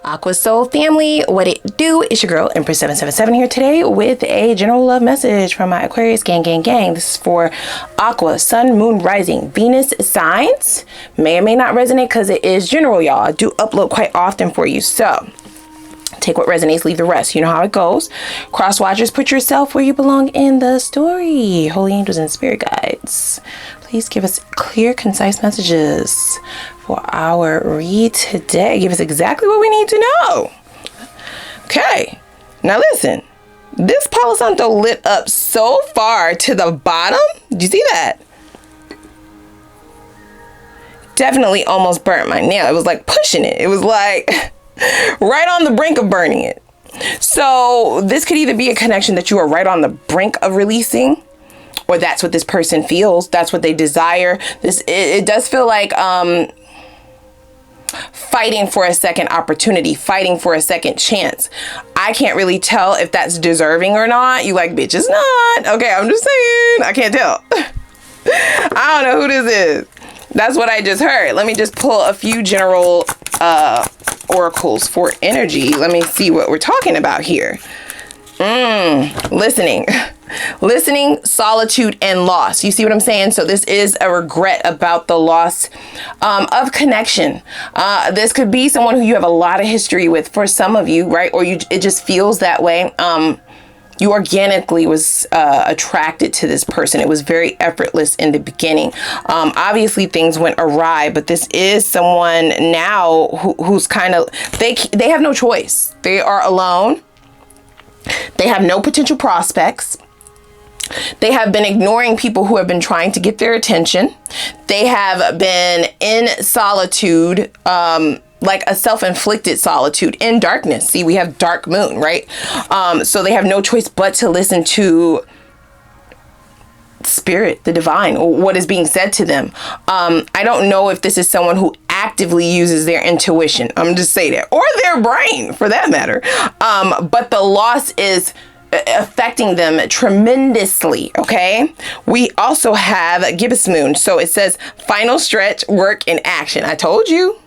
Aqua Soul family, what it do? It's your girl Empress 777 here today with a general love message from my Aquarius gang. This is for Aqua, Sun, Moon, Rising, Venus signs. May or may not resonate because it is general, y'all. I do upload quite often for you, so take what resonates, leave the rest. You know how it goes. Cross watchers, put yourself where you belong in the story. Holy angels and spirit guides, please give us clear, concise messages for our read today. Give us exactly what we need to know. Okay, now listen. This Palo Santo lit up so far to the bottom. Did you see that? Definitely almost burnt my nail. It was like pushing it. It was like right on the brink of burning it. So this could either be a connection that you are right on the brink of releasing, or that's what this person feels. That's what they desire. It does feel like fighting for a second opportunity, fighting for a second chance. I can't really tell if that's deserving or not. You like, bitch, it's not. Okay, I'm just saying. I can't tell. I don't know who this is. That's what I just heard. Let me just pull a few general oracles for energy. Let me see what we're talking about here. Listening, solitude, and loss. You see what I'm saying? So this is a regret about the loss of connection. This could be someone who you have a lot of history with for some of you, right? Or it just feels that way. You organically was attracted to this person. It was very effortless in the beginning. Obviously things went awry, but this is someone now who's kind of, they have no choice. They are alone. They have no potential prospects. They have been ignoring people who have been trying to get their attention. They have been in solitude, like a self-inflicted solitude in darkness. See, we have dark moon, right? So they have no choice but to listen to spirit, the divine, what is being said to them. I don't know if this is someone who actively uses their intuition. I'm just saying that, or their brain for that matter. But the loss is affecting them tremendously. Okay, we also have gibbous moon, so it says final stretch, work, and action. I told you.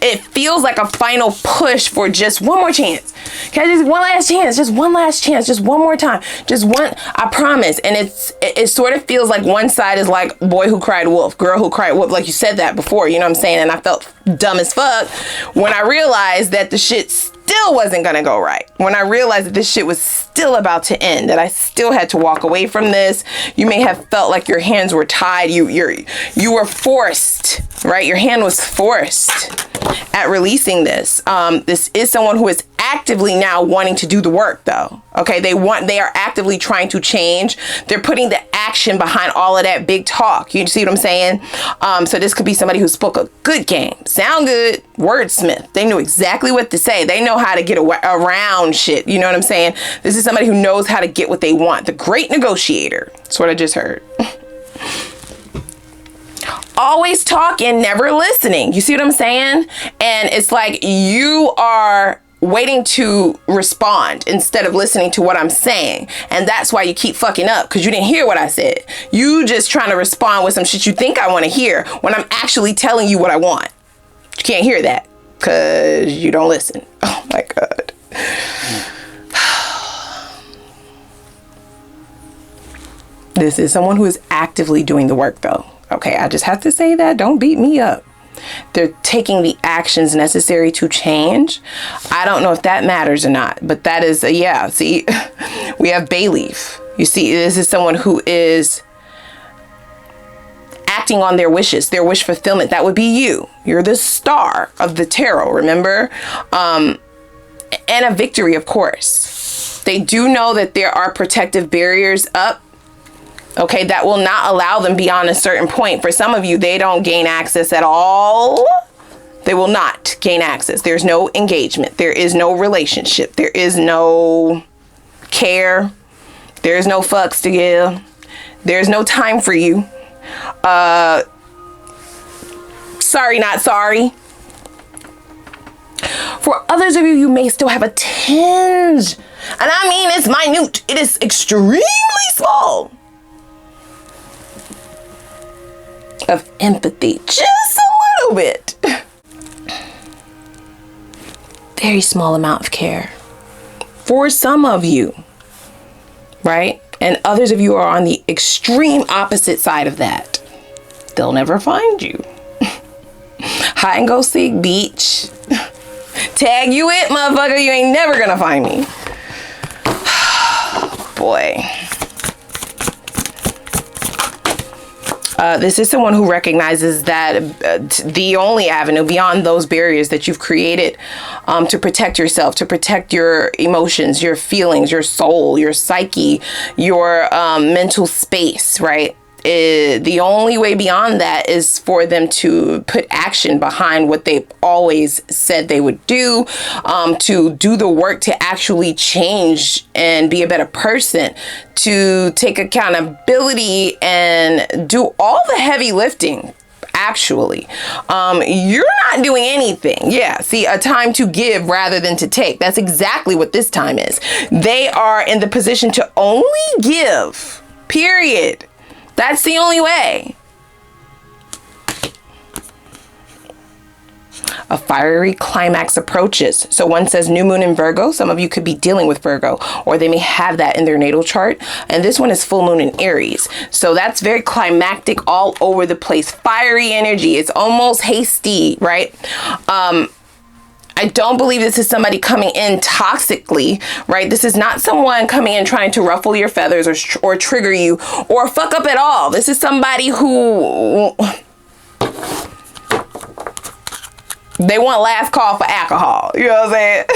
It feels like a final push for just one more chance. Can I just one last chance? Just one last chance. Just one more time. Just one. I promise. And it sort of feels like one side is like boy who cried wolf, girl who cried wolf. Like you said that before. You know what I'm saying? And I felt dumb as fuck when I realized that the shit still wasn't gonna go right. When I realized that this shit was still about to end, that I still had to walk away from this. You may have felt like your hands were tied. You were forced, right? Your hand was forced at releasing this. This is someone who is actively now wanting to do the work though. Okay, they are actively trying to change. They're putting the action behind all of that big talk. You see what I'm saying? So this could be somebody who spoke a good game, sound good, wordsmith. They knew exactly what to say. They know how to get around shit. You know what I'm saying? This is somebody who knows how to get what they want. The great negotiator. That's what I just heard. Always talking, never listening. You see what I'm saying? And it's like you are waiting to respond instead of listening to what I'm saying. And that's why you keep fucking up, because you didn't hear what I said. You just trying to respond with some shit you think I want to hear when I'm actually telling you what I want. You can't hear that because you don't listen. Oh my God. This is someone who is actively doing the work though. Okay, I just have to say that. Don't beat me up. They're taking the actions necessary to change. I don't know if that matters or not, but that is, yeah, see, we have bay leaf. You see, this is someone who is acting on their wishes, their wish fulfillment. That would be you. You're the star of the tarot, remember? And a victory, of course. They do know that there are protective barriers up. Okay, that will not allow them beyond a certain point. For some of you, they don't gain access at all. They will not gain access. There's no engagement. There is no relationship. There is no care. There's no fucks to give. There's no time for you. Sorry, not sorry. For others of you, you may still have a tinge. And I mean, it's minute. It is extremely small. Of empathy, just a little bit. very small amount of care for some of you, right? And others of you are on the extreme opposite side of that. They'll never find you. Hide and go seek, beach. Tag you it, motherfucker. You ain't never gonna find me. Boy. This is someone who recognizes that the only avenue beyond those barriers that you've created to protect yourself, to protect your emotions, your feelings, your soul, your psyche, your mental space, right? The only way beyond that is for them to put action behind what they've always said they would do, to do the work to actually change and be a better person, to take accountability and do all the heavy lifting. Actually, you're not doing anything. Yeah, see, a time to give rather than to take. That's exactly what this time is. They are in the position to only give, period. That's the only way. A fiery climax approaches. So one says new moon in Virgo. Some of you could be dealing with Virgo, or they may have that in their natal chart. And this one is full moon in Aries. So that's very climactic, all over the place. Fiery energy. It's almost hasty, right? I don't believe this is somebody coming in toxically, right? This is not someone coming in trying to ruffle your feathers or trigger you or fuck up at all. This is somebody who they want last call for alcohol. You know what I'm saying?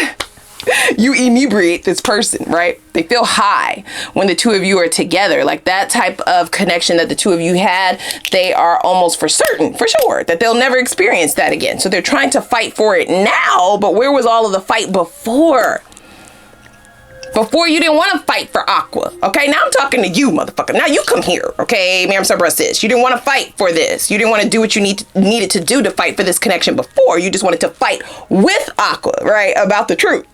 You inebriate this person, right? They feel high when the two of you are together. Like that type of connection that the two of you had, they are almost for certain, for sure, that they'll never experience that again. So they're trying to fight for it now, but where was all of the fight before? Before you didn't want to fight for Aqua. Okay, now I'm talking to you, motherfucker. Now you come here, okay, Ma'am Subrusis. You didn't want to fight for this. You didn't want to do what you needed to do to fight for this connection before. You just wanted to fight with Aqua, right, about the truth.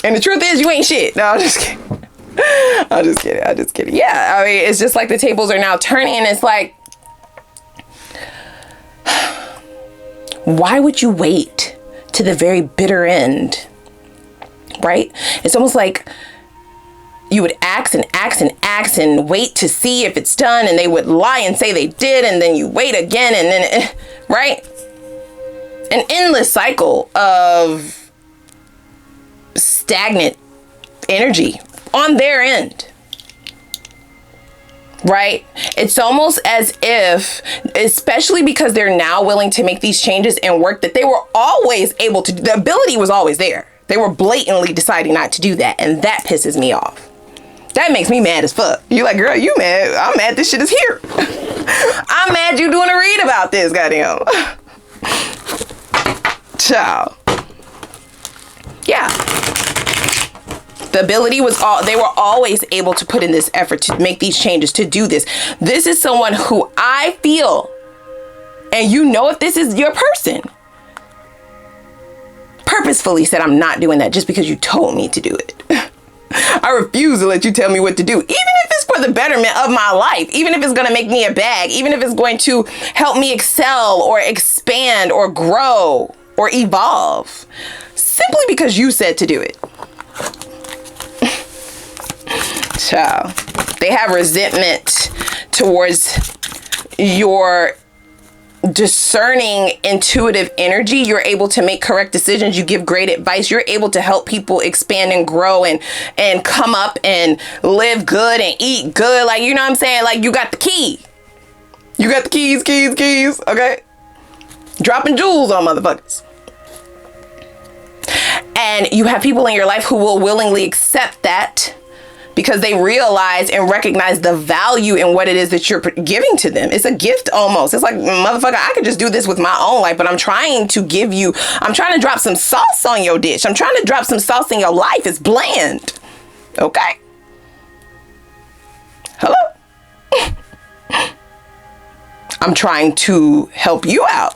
And the truth is, you ain't shit. No, I'm just kidding. I'm just kidding. Yeah, I mean, it's just like the tables are now turning, and it's like, why would you wait to the very bitter end? Right? It's almost like you would ask and wait to see if it's done, and they would lie and say they did, and then you wait again, and then, right? An endless cycle of stagnant energy on their end, right? It's almost as if, especially because they're now willing to make these changes and work that they were always able to do. The ability was always there. They were blatantly deciding not to do that, and that pisses me off. That makes me mad as fuck. You like, girl, you mad? I'm mad this shit is here. I'm mad you doing a read about this, goddamn. Ciao. Yeah. The ability was they were always able to put in this effort to make these changes, to do this. This is someone who I feel, and you know if this is your person, purposefully said, I'm not doing that just because you told me to do it. I refuse to let you tell me what to do, even if it's for the betterment of my life, even if it's going to make me a bag, even if it's going to help me excel or expand or grow or evolve, simply because you said to do it. Child. They have resentment towards your discerning, intuitive energy. You're able to make correct decisions. You give great advice. You're able to help people expand and grow and come up and live good and eat good. Like, you know what I'm saying? Like, you got the key. You got the keys, okay? Dropping jewels on motherfuckers. And you have people in your life who will willingly accept that because they realize and recognize the value in what it is that you're giving to them. It's a gift almost. It's like, motherfucker, I could just do this with my own life, but I'm trying to give you, I'm trying to drop some sauce on your dish. I'm trying to drop some sauce in your life. It's bland. Okay? Hello? I'm trying to help you out.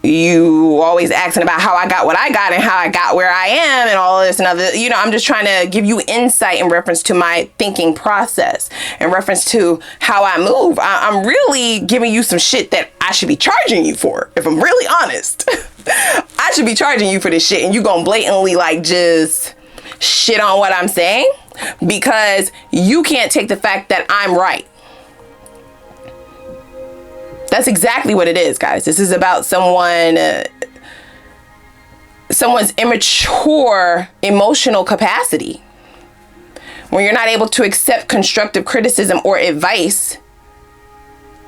you always asking about how I got what I got and how I got where I am and all this and other, you know, I'm just trying to give you insight in reference to my thinking process, in reference to how I move. I'm really giving you some shit that I should be charging you for, if I'm really honest. I should be charging you for this shit, and you gonna blatantly like just shit on what I'm saying because you can't take the fact that I'm right. That's exactly what it is, guys. This is about someone's immature emotional capacity. When you're not able to accept constructive criticism or advice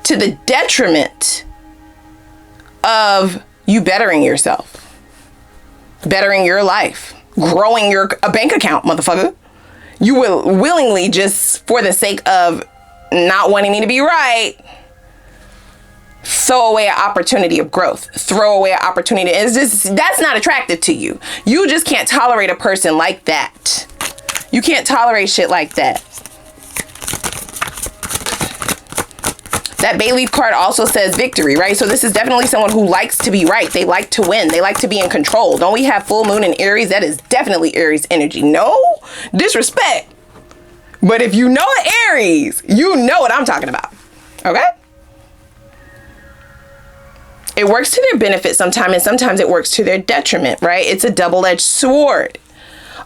to the detriment of you bettering yourself, bettering your life, growing a bank account, motherfucker. You will willingly, just for the sake of not wanting me to be right, throw away an opportunity of growth, throw away an opportunity. It's just, that's not attractive to you. You just can't tolerate a person like that. You can't tolerate shit like that. That bay leaf card also says victory, right? So this is definitely someone who likes to be right. They like to win. They like to be in control. Don't we have full moon in Aries? That is definitely Aries energy. No disrespect. But if you know Aries, you know what I'm talking about. Okay? It works to their benefit sometimes, and sometimes it works to their detriment, right? It's a double-edged sword.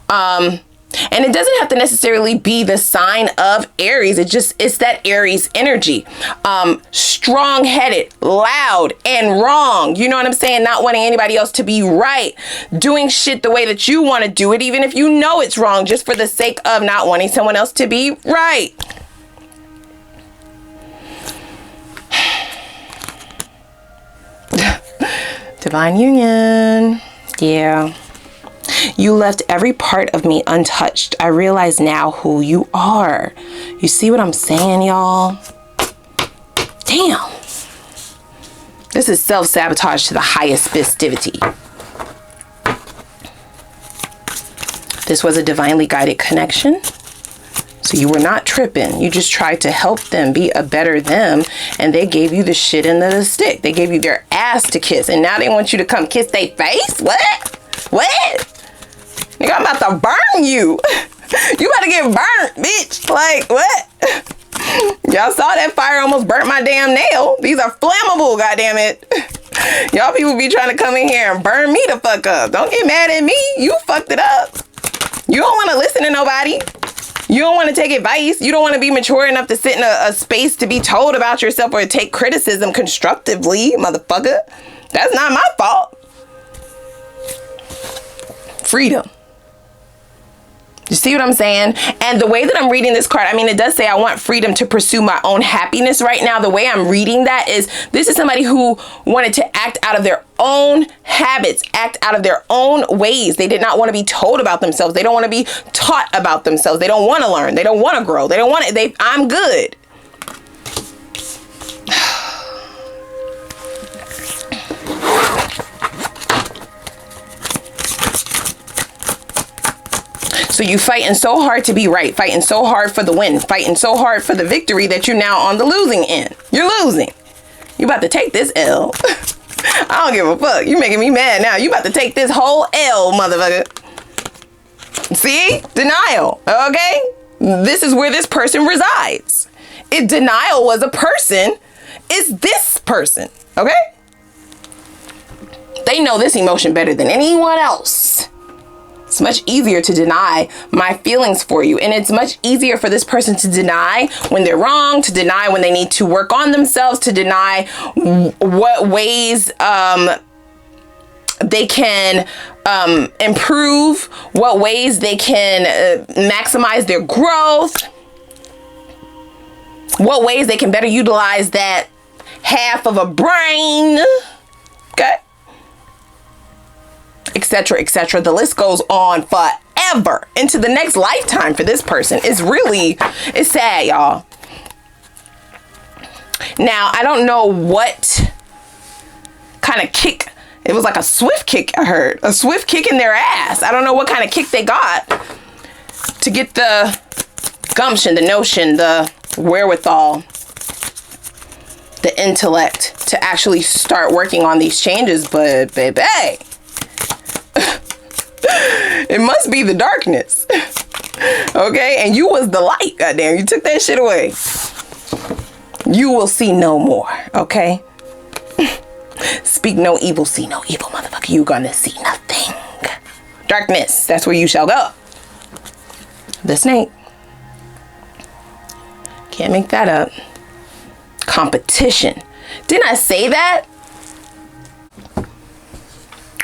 And it doesn't have to necessarily be the sign of Aries. It's that Aries energy. Strong-headed, loud, and wrong. You know what I'm saying? Not wanting anybody else to be right. Doing shit the way that you want to do it, even if you know it's wrong, just for the sake of not wanting someone else to be right. Divine union. Yeah. You left every part of me untouched. I realize now who you are. You see what I'm saying, y'all? Damn. This is self-sabotage to the highest festivity. This was a divinely guided connection. So you were not tripping. You just tried to help them be a better them. And they gave you the shit in the stick. They gave you their ass to kiss. And now they want you to come kiss their face? What? What? Nigga, I'm about to burn you. You about to get burnt, bitch. Like, what? Y'all saw that fire almost burnt my damn nail. These are flammable, goddammit. Y'all people be trying to come in here and burn me the fuck up. Don't get mad at me. You fucked it up. You don't want to listen to nobody. You don't want to take advice. You don't want to be mature enough to sit in a space to be told about yourself or take criticism constructively, motherfucker. That's not my fault. Freedom. You see what I'm saying? And the way that I'm reading this card, I mean, it does say I want freedom to pursue my own happiness right now. The way I'm reading that is this is somebody who wanted to act out of their own habits, act out of their own ways. They did not want to be told about themselves. They don't want to be taught about themselves. They don't want to learn. They don't want to grow. They don't want it. I'm good. So you fighting so hard to be right, fighting so hard for the win, fighting so hard for the victory that you're now on the losing end. You're losing. You about to take this L. I don't give a fuck. You making me mad now. You about to take this whole L, motherfucker. See? Denial. Okay? This is where this person resides. If denial was a person, it's this person. Okay? They know this emotion better than anyone else. It's much easier to deny my feelings for you. And it's much easier for this person to deny when they're wrong, to deny when they need to work on themselves, to deny what ways they can improve, what ways they can maximize their growth, what ways they can better utilize that half of a brain. Okay? Etc., etc. The list goes on forever into the next lifetime for this person. It's sad, y'all. Now, I don't know what kind of kick. It was like a swift kick, I heard. A swift kick in their ass. I don't know what kind of kick they got to get the gumption, the notion, the wherewithal the intellect to actually start working on these changes, but baby, it must be the darkness. Okay, and you was the light. Goddamn, you took that shit away. You will see no more. Okay. Speak no evil, see no evil, motherfucker. You gonna see nothing. Darkness, that's where you shall go. The snake. Can't make that up. Competition. Didn't I say that?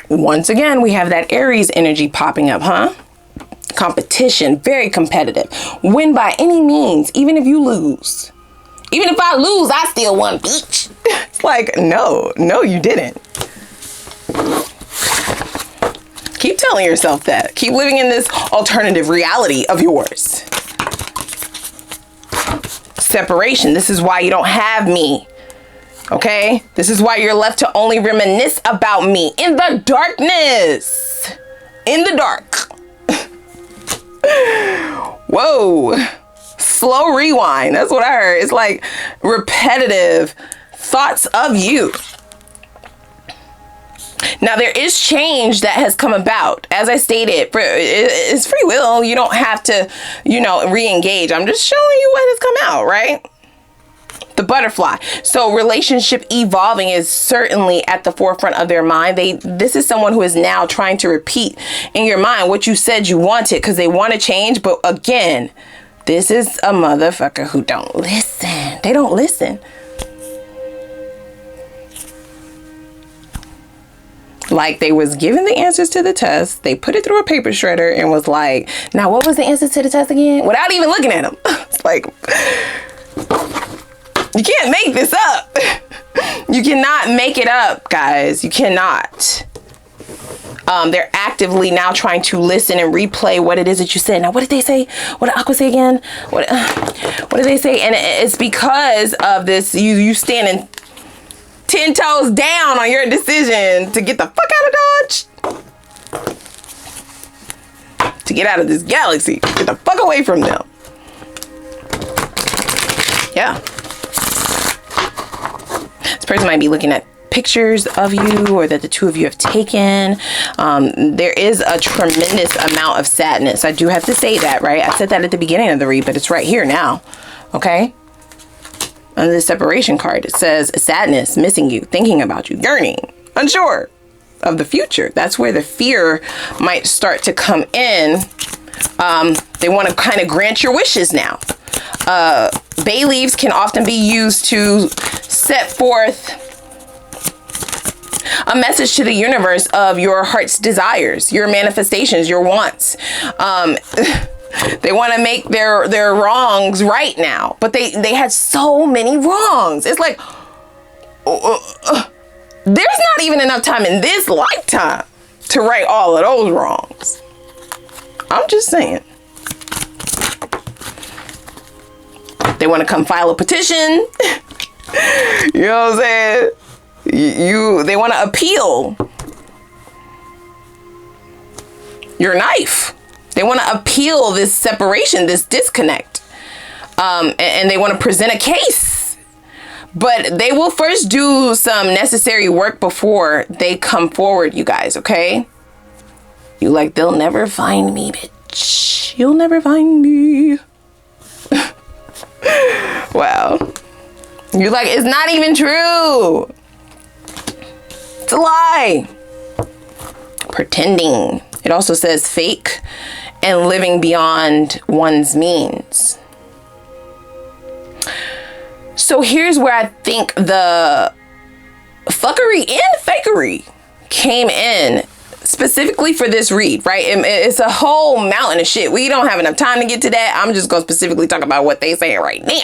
Once again, we have that Aries energy popping up, huh? Competition, very competitive. Win by any means, even if you lose. Even if I lose, I still won, bitch. It's like, no, you didn't. Keep telling yourself that. Keep living in this alternative reality of yours. Separation. This is why you don't have me. Okay? This is why you're left to only reminisce about me in the darkness. In the dark. Whoa. Slow rewind. That's what I heard. It's like repetitive thoughts of you. Now, there is change that has come about. As I stated, it's free will. You don't have to, re-engage. I'm just showing you what has come out, right? The butterfly. So relationship evolving is certainly at the forefront of their mind. This is someone who is now trying to repeat in your mind what you said you wanted because they want to change. But again, this is a motherfucker who don't listen. They don't listen. Like they was given the answers to the test. They put it through a paper shredder and was like, now what was the answers to the test again? Without even looking at them. It's like, you can't make this up. You cannot make it up, guys. You cannot. They're actively now trying to listen and replay what it is that you said. Now, what did they say? What did Aqua say again? What did they say? And it's because of this, you standing 10 toes down on your decision to get the fuck out of Dodge. To get out of this galaxy. Get the fuck away from them. Yeah. This person might be looking at pictures of you or that the two of you have taken. There is a tremendous amount of sadness. I do have to say that, right? I said that at the beginning of the read, but it's right here now. Okay? On the separation card, it says sadness, missing you, thinking about you, yearning, unsure of the future. That's where the fear might start to come in. They want to kind of grant your wishes now. Bay leaves can often be used to set forth a message to the universe of your heart's desires, your manifestations, your wants. They want to make their wrongs right now, but they had so many wrongs. It's like, there's not even enough time in this lifetime to right all of those wrongs. I'm just saying. They want to come file a petition. You know what I'm saying? They want to appeal your knife. They want to appeal this separation, this disconnect. And they want to present a case. But they will first do some necessary work before they come forward, you guys, okay? You like, they'll never find me, bitch. You'll never find me. Wow. You're like, it's not even true. It's a lie. Pretending. It also says fake and living beyond one's means. So here's where I think the fuckery and fakery came in specifically for this read, right? It's a whole mountain of shit. We don't have enough time to get to that. I'm just going to specifically talk about what they saying right now.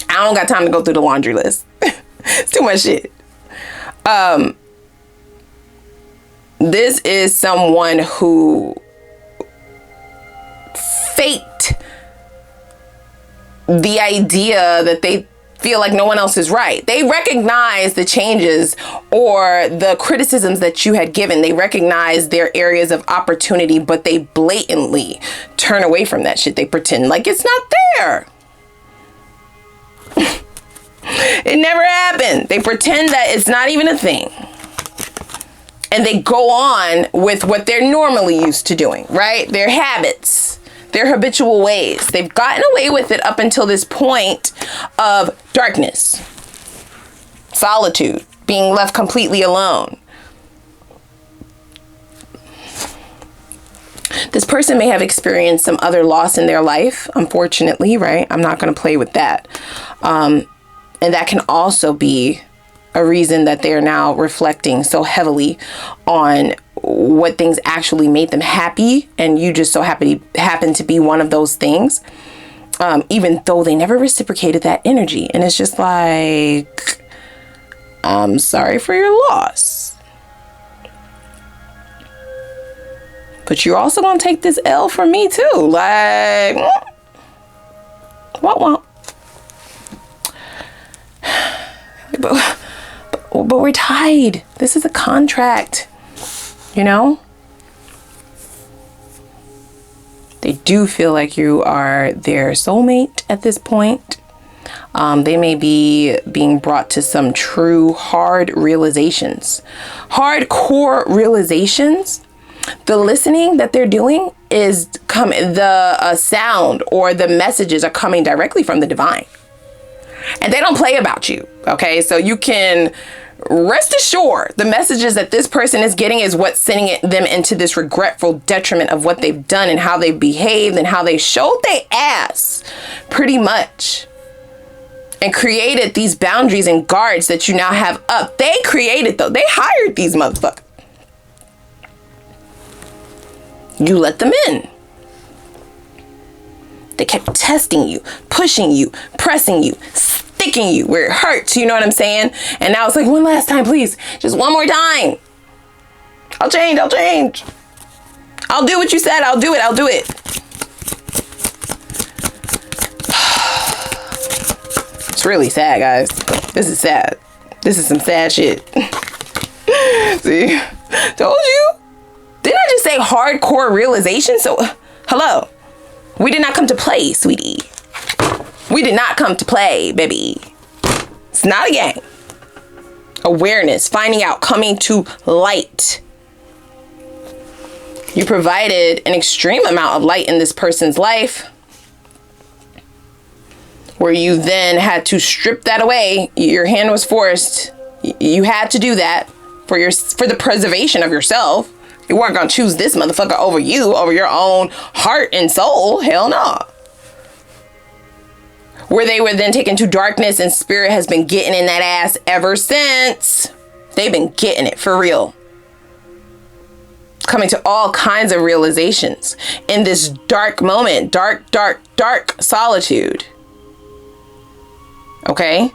I don't got time to go through the laundry list. It's too much shit. This is someone who faked the idea that they feel like no one else is right. They recognize the changes or the criticisms that you had given. They recognize their areas of opportunity, but they blatantly turn away from that shit. They pretend like it's not there. It never happened. They pretend that it's not even a thing. And they go on with what they're normally used to doing, right? Their habits, their habitual ways. They've gotten away with it up until this point of darkness, solitude, being left completely alone. This person may have experienced some other loss in their life, unfortunately, right? I'm not going to play with that. And that can also be a reason that they're now reflecting so heavily on what things actually made them happy. And you just so happen to be one of those things, even though they never reciprocated that energy. And it's just like, I'm sorry for your loss. But you're also going to take this L from me too. Like, what? But we're tied. This is a contract, you know? They do feel like you are their soulmate at this point. They may be being brought to some true hard realizations. Hardcore realizations. The listening that they're doing is the sound or the messages are coming directly from the divine. And they don't play about you, okay? So you can rest assured the messages that this person is getting is what's sending them into this regretful detriment of what they've done and how they've behaved and how they showed their ass, pretty much. And created these boundaries and guards that you now have up. They created, though. They hired these motherfuckers. You let them in. They kept testing you, pushing you, pressing you, sticking you where it hurts. You know what I'm saying? And now it's like, one last time, please. Just one more time. I'll change. I'll do what you said. I'll do it. It's really sad, guys. This is sad. This is some sad shit. See? Told you. Didn't I just say hardcore realization? So, hello. We did not come to play, sweetie. We did not come to play, baby. It's not a game. Awareness, finding out, coming to light. You provided an extreme amount of light in this person's life, where you then had to strip that away. Your hand was forced. You had to do that for the preservation of yourself. You weren't going to choose this motherfucker over you, over your own heart and soul. Hell no. Where they were then taken to darkness, and spirit has been getting in that ass ever since. They've been getting it for real. Coming to all kinds of realizations in this dark moment, dark solitude. Okay?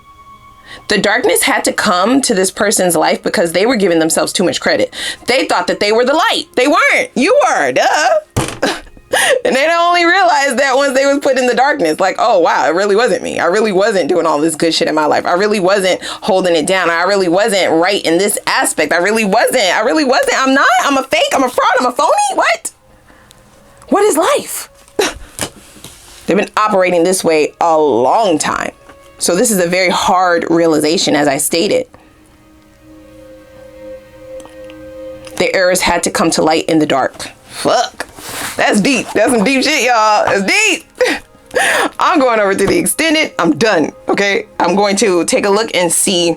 The darkness had to come to this person's life because they were giving themselves too much credit. They thought that they were the light. They weren't. You were. Duh. And they only realized that once they was put in the darkness. Like, oh, wow, it really wasn't me. I really wasn't doing all this good shit in my life. I really wasn't holding it down. I really wasn't right in this aspect. I really wasn't. I'm not. I'm a fake. I'm a fraud. I'm a phony. What? What is life? They've been operating this way a long time. So this is a very hard realization, as I stated. The errors had to come to light in the dark. Fuck. That's deep. That's some deep shit, y'all. That's deep. I'm going over to the extended. I'm done. Okay. I'm going to take a look and see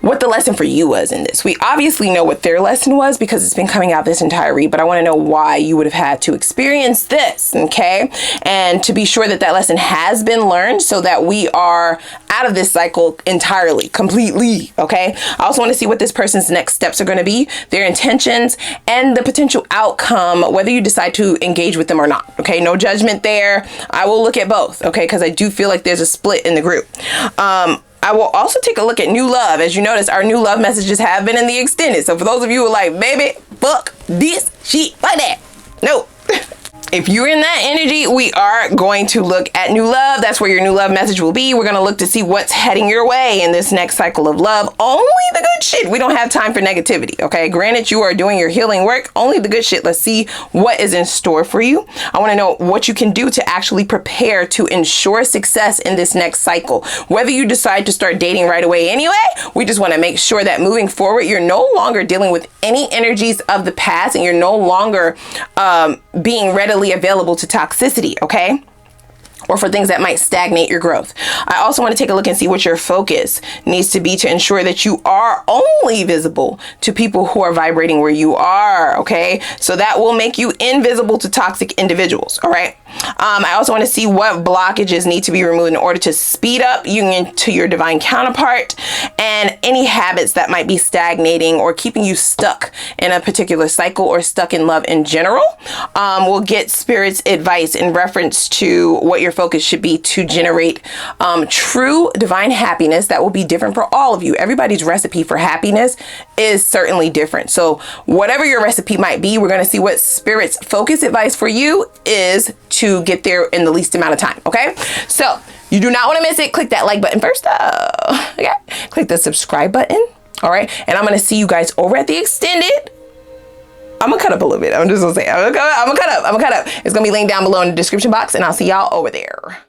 what the lesson for you was in this. We obviously know what their lesson was because it's been coming out this entire read, but I want to know why you would have had to experience this, okay? And to be sure that that lesson has been learned so that we are out of this cycle entirely, completely, okay? I also want to see what this person's next steps are going to be, their intentions, and the potential outcome, whether you decide to engage with them or not, okay? No judgment there. I will look at both, okay? Because I do feel like there's a split in the group. I will also take a look at new love. As you notice, our new love messages have been in the extended. So for those of you who are like, baby, fuck this shit like that. No. if you're in that energy, we are going to look at new love. That's where your new love message will be. We're going to look to see what's heading your way in this next cycle of love. Only the good shit. We don't have time for negativity, okay? Granted, you are doing your healing work. Only the good shit. Let's see what is in store for you. I want to know what you can do to actually prepare to ensure success in this next cycle. Whether you decide to start dating right away anyway, we just want to make sure that moving forward, you're no longer dealing with any energies of the past, and you're no longer being readily available to toxicity, okay? Or for things that might stagnate your growth. I also want to take a look and see what your focus needs to be to ensure that you are only visible to people who are vibrating where you are, okay? So that will make you invisible to toxic individuals, all right? I also want to see what blockages need to be removed in order to speed up union to your divine counterpart, and any habits that might be stagnating or keeping you stuck in a particular cycle or stuck in love in general. We'll get Spirit's advice in reference to what your focus should be to generate true divine happiness that will be different for all of you. Everybody's recipe for happiness is certainly different. So whatever your recipe might be, we're going to see what Spirit's focus advice for you is to get there in the least amount of time. Okay, so you do not want to miss it. Click that like button first. Okay, click the subscribe button. All right, and I'm going to see you guys over at the extended. I'm gonna cut up a little bit. I'm just gonna say, I'm gonna cut up. It's gonna be linked down below in the description box, and I'll see y'all over there.